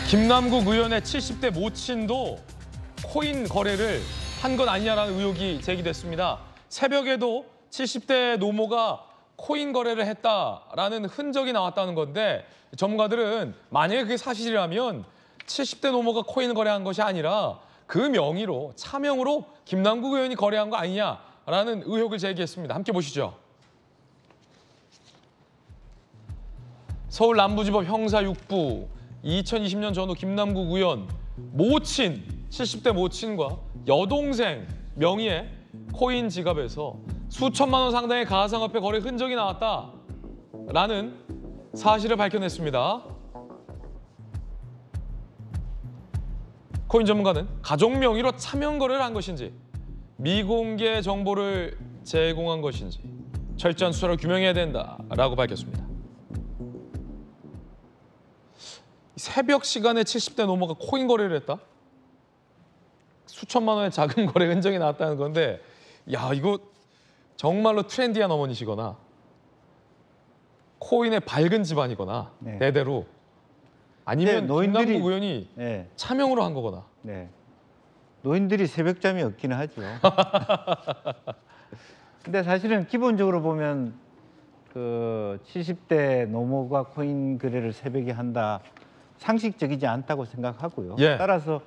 김남국 의원의 70대 모친도 코인 거래를 한 건 아니냐라는 의혹이 제기됐습니다. 새벽에도 70대 노모가 코인 거래를 했다라는 흔적이 나왔다는 건데 전문가들은 만약에 그게 사실이라면 70대 노모가 코인 거래한 것이 아니라 그 명의로 차명으로 김남국 의원이 거래한 거 아니냐라는 의혹을 제기했습니다. 함께 보시죠. 서울 남부지법 형사 6부 2020년 전후 김남국 의원 모친 70대 모친과 여동생 명의의 코인 지갑에서 수천만 원 상당의 가상화폐 거래 흔적이 나왔다라는 사실을 밝혀냈습니다. 코인 전문가는 가족 명의로 차명 거래를 한 것인지 미공개 정보를 제공한 것인지 철저한 수사를 규명해야 된다라고 밝혔습니다. 새벽 시간에 70대 노모가 코인 거래를 했다? 수천만 원의 자금 거래 흔적이 나왔다는 건데 야 이거 정말로 트렌디한 어머니시거나 코인의 밝은 집안이거나 네. 대대로 아니면 김남국 의원이 네. 차명으로 한 거거나. 네. 노인들이 새벽잠이 없기는 하죠. 근데 사실은 기본적으로 보면 그 70대 노모가 코인 거래를 새벽에 한다 상식적이지 않다고 생각하고요. 예. 따라서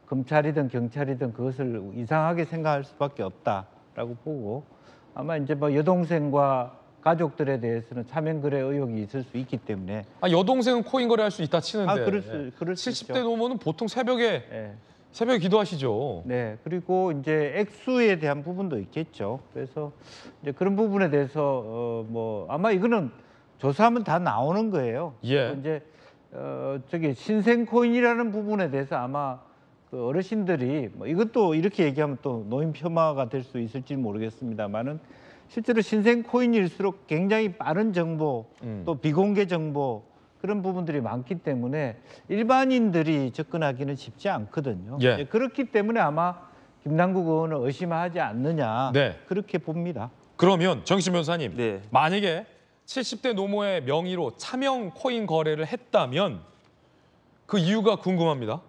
검찰이든 경찰이든 그것을 이상하게 생각할 수밖에 없다라고 보고 아마 이제 뭐 여동생과 가족들에 대해서는 차명 거래 의혹이 있을 수 있기 때문에 여동생은 코인 거래할 수 있다 치는데 그럴 수 70대 있죠. 노모는 보통 새벽에 네. 새벽에 기도하시죠. 네, 그리고 이제 액수에 대한 부분도 있겠죠. 그래서 이제 그런 부분에 대해서 뭐 아마 이거는 조사하면 다 나오는 거예요. 예. 이제 저기 신생 코인이라는 부분에 대해서 아마 그 어르신들이 뭐 이것도 이렇게 얘기하면 또 노인 폄하가 될 수 있을지 모르겠습니다만은 실제로 신생 코인일수록 굉장히 빠른 정보 또 비공개 정보 그런 부분들이 많기 때문에 일반인들이 접근하기는 쉽지 않거든요. 예. 네, 그렇기 때문에 아마 김남국 의원을 의심하지 않느냐 네. 그렇게 봅니다. 그러면 정신 변호사님, 네. 만약에 70대 노모의 명의로 차명 코인 거래를 했다면 그 이유가 궁금합니다.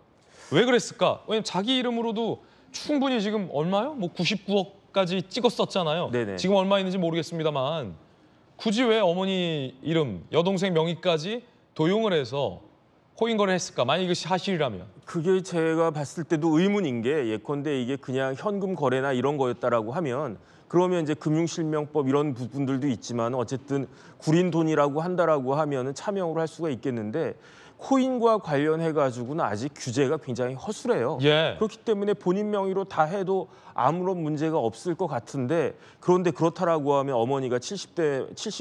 왜 그랬을까? 왜냐면 자기 이름으로도 충분히 지금 얼마요? 뭐 99억까지 찍었었잖아요. 네네. 지금 얼마 있는지 모르겠습니다만 굳이 왜 어머니 이름, 여동생 명의까지 도용을 해서 코인 거래를 했을까? 만약 이것이 사실이라면. 그게 제가 봤을 때도 의문인 게 예컨대 이게 그냥 현금 거래나 이런 거였다라고 하면 그러면 이제 금융실명법 이런 부분들도 있지만 어쨌든 구린 돈이라고 한다라고 하면은 차명으로 할 수가 있겠는데 코인과 관련해 가지고는 아직 규제가 굉장히 허술해요. 예. 그렇기 때문에 본인 명의로 다 해도 아무런 문제가 없을 것 같은데 그런데 그렇다라고 하면 어머니가 70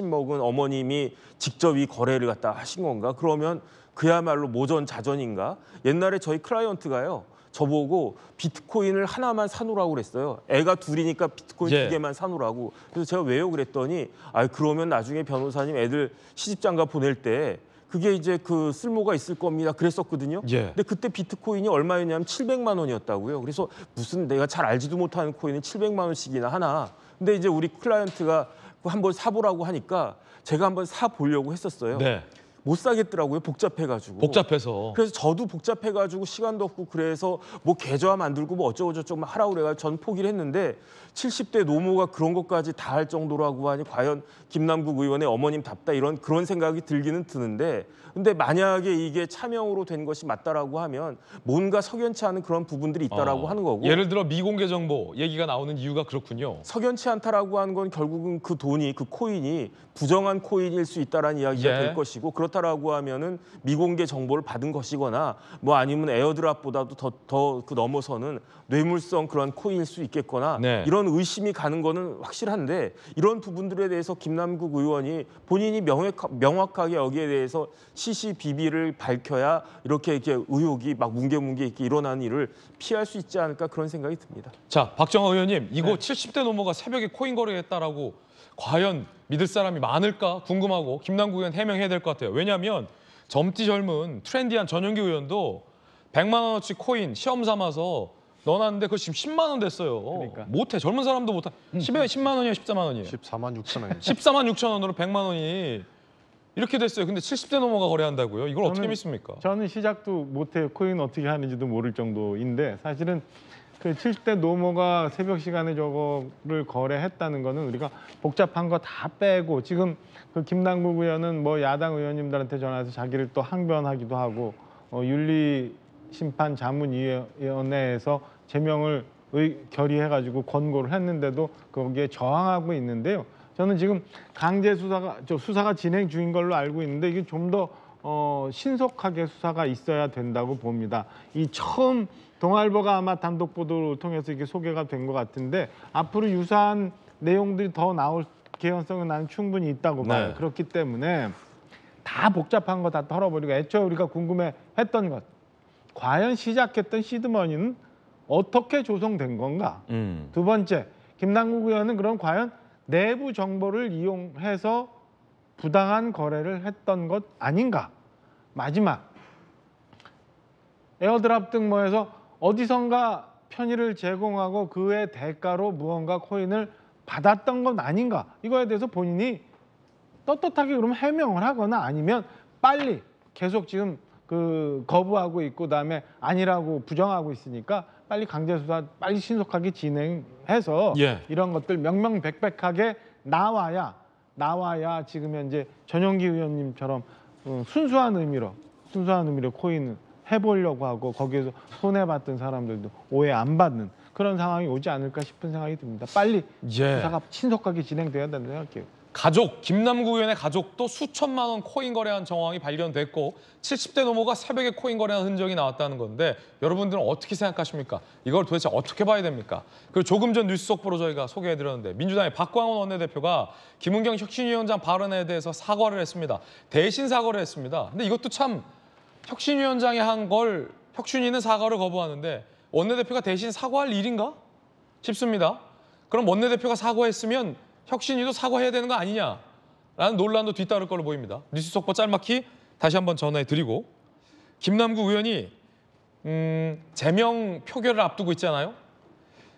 먹은 어머님이 직접 이 거래를 갖다 하신 건가? 그러면 그야말로 모전자전인가? 옛날에 저희 클라이언트가요. 저보고 비트코인을 하나만 사놓으라고 그랬어요. 애가 둘이니까 비트코인 예. 2개만 사놓으라고. 그래서 제가 왜요? 그랬더니 그러면 나중에 변호사님 애들 시집장가 보낼 때 그게 이제 그 쓸모가 있을 겁니다. 그랬었거든요. 예. 근데 그때 비트코인이 얼마였냐면 700만 원이었다고요. 그래서 무슨 내가 잘 알지도 못하는 코인은 700만 원씩이나 하나. 근데 이제 우리 클라이언트가 한번 사보라고 하니까 제가 한번 사보려고 했었어요. 네. 못 사겠더라고요. 복잡해가지고. 복잡해서. 그래서 저도 복잡해가지고 시간도 없고 그래서 뭐 계좌 만들고 뭐 어쩌고 저쩌고 막 하라고 그래가지고 전 포기를 했는데 70대 노모가 그런 것까지 다 할 정도라고 하니 과연 김남국 의원의 어머님답다 그런 생각이 들기는 드는데 근데 만약에 이게 차명으로 된 것이 맞다라고 하면 뭔가 석연치 않은 그런 부분들이 있다라고 하는 거고 예를 들어 미공개 정보 얘기가 나오는 이유가 그렇군요. 석연치 않다라고 하는 건 결국은 그 돈이 그 코인이 부정한 코인일 수 있다라는 이야기가 예. 될 것이고 그렇다라고 하면은 미공개 정보를 받은 것이거나 뭐 아니면 에어드랍보다도 더 그 넘어서는 뇌물성 그런 코인일 수 있겠거나 네. 이런 의심이 가는 거는 확실한데 이런 부분들에 대해서 김남국 의원이 본인이 명확하게 여기에 대해서 시시비비를 밝혀야 이렇게 의혹이 막 뭉게뭉게 이렇게 일어나는 일을 피할 수 있지 않을까 그런 생각이 듭니다. 자, 박정화 의원님, 이거 네. 70대 노모가 새벽에 코인 거래했다라고 과연 믿을 사람이 많을까 궁금하고 김남국 의원 해명해야 될 것 같아요. 왜냐하면 젊디 젊은 트렌디한 전용기 의원도 100만 원어치 코인 시험 삼아서 넣어놨는데 그거 지금 10만 원 됐어요. 그러니까. 못해. 젊은 사람도 못해. 10만 원이에요? 14만 원이에요? 14만 6천 원입니다. 14만 6천 원으로 100만 원이 이렇게 됐어요. 근데 70대 노모가 거래한다고요? 이걸 어떻게 믿습니까? 저는 시작도 못해요. 코인 어떻게 하는지도 모를 정도인데 사실은 그 70대 노모가 새벽 시간에 저거를 거래했다는 거는 우리가 복잡한 거 다 빼고 지금 그 김남국 의원은 뭐 야당 의원님들한테 전화해서 자기를 또 항변하기도 하고 윤리심판자문위원회에서 제명을 결의해가지고 권고를 했는데도 거기에 저항하고 있는데요. 저는 지금 강제 수사가 진행 중인 걸로 알고 있는데 이게 좀 더 신속하게 수사가 있어야 된다고 봅니다. 이 처음 동아일보가 아마 단독 보도를 통해서 이게 소개가 된 것 같은데 앞으로 유사한 내용들이 더 나올 개연성은 나는 충분히 있다고 봐요. 네. 그렇기 때문에 다 복잡한 거 다 털어버리고 애초에 우리가 궁금해했던 것 과연 시작했던 시드머니는 어떻게 조성된 건가? 두 번째, 김남국 의원은 그럼 과연 내부 정보를 이용해서 부당한 거래를 했던 것 아닌가? 마지막, 에어드랍 등 뭐해서 어디선가 편의를 제공하고 그의 대가로 무언가 코인을 받았던 건 아닌가? 이거에 대해서 본인이 떳떳하게 그러면 해명을 하거나 아니면 빨리 계속 지금 그 거부하고 있고 그다음에 아니라고 부정하고 있으니까 빨리 강제 수사 빨리 신속하게 진행해서 예. 이런 것들 명명백백하게 나와야 지금 현재 전용기 의원님처럼 순수한 의미로 코인을 해보려고 하고 거기에서 손해봤던 사람들도 오해 안 받는 그런 상황이 오지 않을까 싶은 생각이 듭니다. 빨리 예. 수사가 신속하게 진행돼야 된다고 생각해요. 가족, 김남국 의원의 가족도 수천만 원 코인 거래한 정황이 발견됐고 70대 노모가 새벽에 코인 거래한 흔적이 나왔다는 건데 여러분들은 어떻게 생각하십니까? 이걸 도대체 어떻게 봐야 됩니까? 그리고 조금 전 뉴스 속보로 저희가 소개해드렸는데 민주당의 박광원 원내대표가 김은경 혁신위원장 발언에 대해서 사과를 했습니다. 대신 사과를 했습니다. 근데 이것도 참 혁신위원장이 한 걸 혁신위는 사과를 거부하는데 원내대표가 대신 사과할 일인가 싶습니다. 그럼 원내대표가 사과했으면 혁신위도 사과해야 되는 거 아니냐라는 논란도 뒤따를 걸로 보입니다. 뉴스 속보 짤막히 다시 한번 전해드리고 김남국 의원이 제명 표결을 앞두고 있잖아요.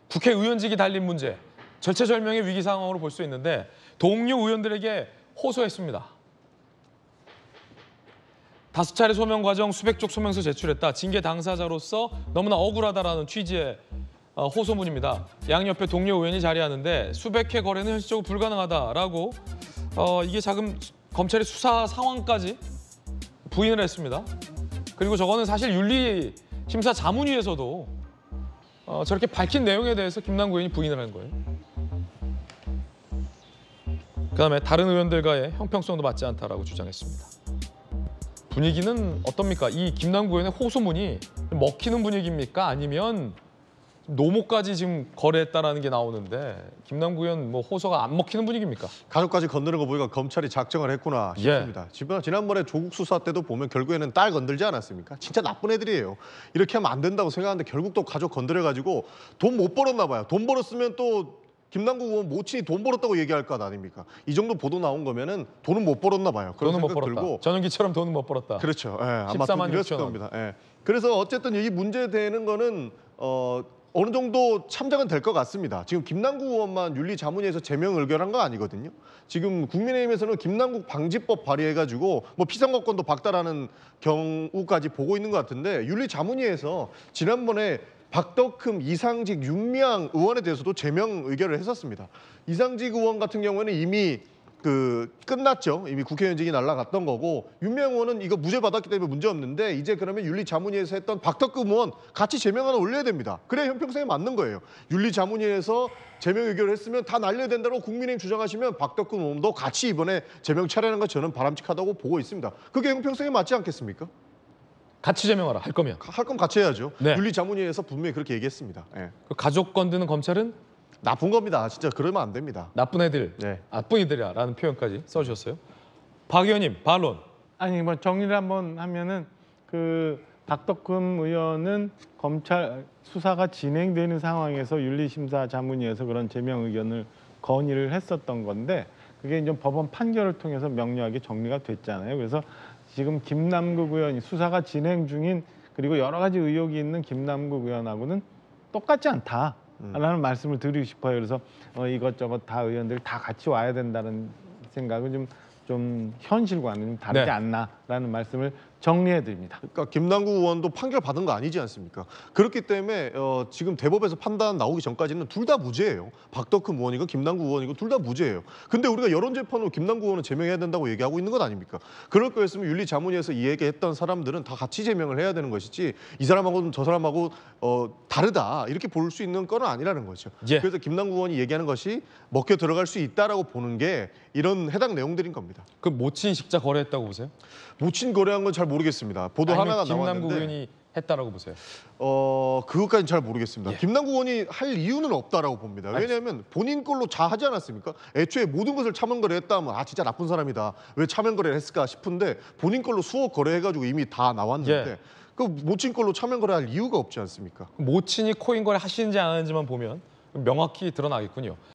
국회의원직이 달린 문제, 절체절명의 위기 상황으로 볼 수 있는데 동료 의원들에게 호소했습니다. 5차례 소명 과정 수백 쪽 소명서 제출했다. 징계 당사자로서 너무나 억울하다라는 취지의 호소문입니다. 양옆에 동료 의원이 자리하는데 수백 회 거래는 현실적으로 불가능하다라고 이게 지금 검찰의 수사 상황까지 부인을 했습니다. 그리고 저거는 사실 윤리심사자문위에서도 저렇게 밝힌 내용에 대해서 김남국 의원이 부인을 한 거예요. 그다음에 다른 의원들과의 형평성도 맞지 않다라고 주장했습니다. 분위기는 어떻습니까? 이 김남국 의원의 호소문이 먹히는 분위기입니까? 아니면 노모까지 지금 거래했다라는 게 나오는데 김남국 의원 뭐 호소가 안 먹히는 분위기입니까? 가족까지 건드는 거 보니까 검찰이 작정을 했구나 싶습니다. 지난번에 조국 수사 때도 보면 결국에는 딸 건들지 않았습니까? 진짜 나쁜 애들이에요. 이렇게 하면 안 된다고 생각하는데 결국 또 가족 건드려가지고 돈 못 벌었나 봐요. 돈 벌었으면 또 김남국 의원 모친이 돈 벌었다고 얘기할 것 아닙니까? 이 정도 보도 나온 거면은 돈은 못 벌었나 봐요. 그런 돈은 못 생각 벌었다. 들고 전용기처럼 돈은 못 벌었다. 그렇죠. 예, 아마 14만 이랬을 6천 원. 겁니다. 예. 그래서 어쨌든 이 문제되는 거는 어느 정도 참작은 될 것 같습니다. 지금 김남국 의원만 윤리자문위에서 제명 의결한 거 아니거든요. 지금 국민의힘에서는 김남국 방지법 발의해가지고 뭐 피선거권도 박탈하는 경우까지 보고 있는 것 같은데 윤리자문위에서 지난번에 박덕흠, 이상직, 윤미향 의원에 대해서도 제명 의결을 했었습니다. 이상직 의원 같은 경우에는 이미 끝났죠. 이미 국회의원직이 날아갔던 거고 윤미향 의원은 이거 무죄 받았기 때문에 문제 없는데 이제 그러면 윤리자문위에서 했던 박덕흠 의원 같이 제명 하나 올려야 됩니다. 그래야 형평성에 맞는 거예요. 윤리자문위에서 제명 의결을 했으면 다 날려야 된다고 국민의힘 주장하시면 박덕흠 의원도 같이 이번에 제명 처리하는 거 저는 바람직하다고 보고 있습니다. 그게 형평성에 맞지 않겠습니까? 같이 제명하라 할 거면. 할 건 같이 해야죠. 네. 윤리자문위에서 분명히 그렇게 얘기했습니다. 예. 그 가족 건드는 검찰은 나쁜 겁니다. 진짜 그러면 안 됩니다. 나쁜 애들, 네. 나쁜 이들이라는 표현까지 써주셨어요. 박 의원님 반론. 아니 뭐 정리를 한번 하면은 그 박덕흠 의원은 검찰 수사가 진행되는 상황에서 윤리심사자문위에서 그런 제명 의견을 건의를 했었던 건데 그게 이제 법원 판결을 통해서 명료하게 정리가 됐잖아요. 그래서 지금 김남국 의원이 수사가 진행 중인 그리고 여러 가지 의혹이 있는 김남국 의원하고는 똑같지 않다라는 말씀을 드리고 싶어요. 그래서 이것저것 다 의원들 다 같이 와야 된다는 생각을 좀 좀 현실과는 좀 다르지 네. 않나라는 말씀을 정리해 드립니다. 그러니까 김남국 의원도 판결 받은 거 아니지 않습니까? 그렇기 때문에 지금 대법에서 판단 나오기 전까지는 둘 다 무죄예요. 박덕흠 의원이고 김남국 의원이고 둘 다 무죄예요. 근데 우리가 여론재판으로 김남국 의원은 제명해야 된다고 얘기하고 있는 것 아닙니까? 그럴 거였으면 윤리자문위에서 이 얘기했던 사람들은 다 같이 제명을 해야 되는 것이지 이 사람하고는 저 사람하고 다르다 이렇게 볼 수 있는 건 아니라는 거죠. 예. 그래서 김남국 의원이 얘기하는 것이 먹혀 들어갈 수 있다라고 보는 게 이런 해당 내용들인 겁니다. 그 모친 식자 거래했다고 보세요? 모친 거래한 건 잘 모르겠습니다. 보도 아니면 하나가 김남국 나왔는데 의원이 했다라고 보세요? 그것까지는 잘 모르겠습니다. 예. 김남국 의원이 할 이유는 없다라고 봅니다. 왜냐하면 본인 걸로 자하지 않았습니까? 애초에 모든 것을 차명 거래했다 하면 아 진짜 나쁜 사람이다. 왜 차명 거래를 했을까 싶은데 본인 걸로 수억 거래해가지고 이미 다 나왔는데 예. 그 모친 걸로 차명 거래할 이유가 없지 않습니까? 모친이 코인 거래 하시는지 안 하는지만 보면 명확히 드러나겠군요.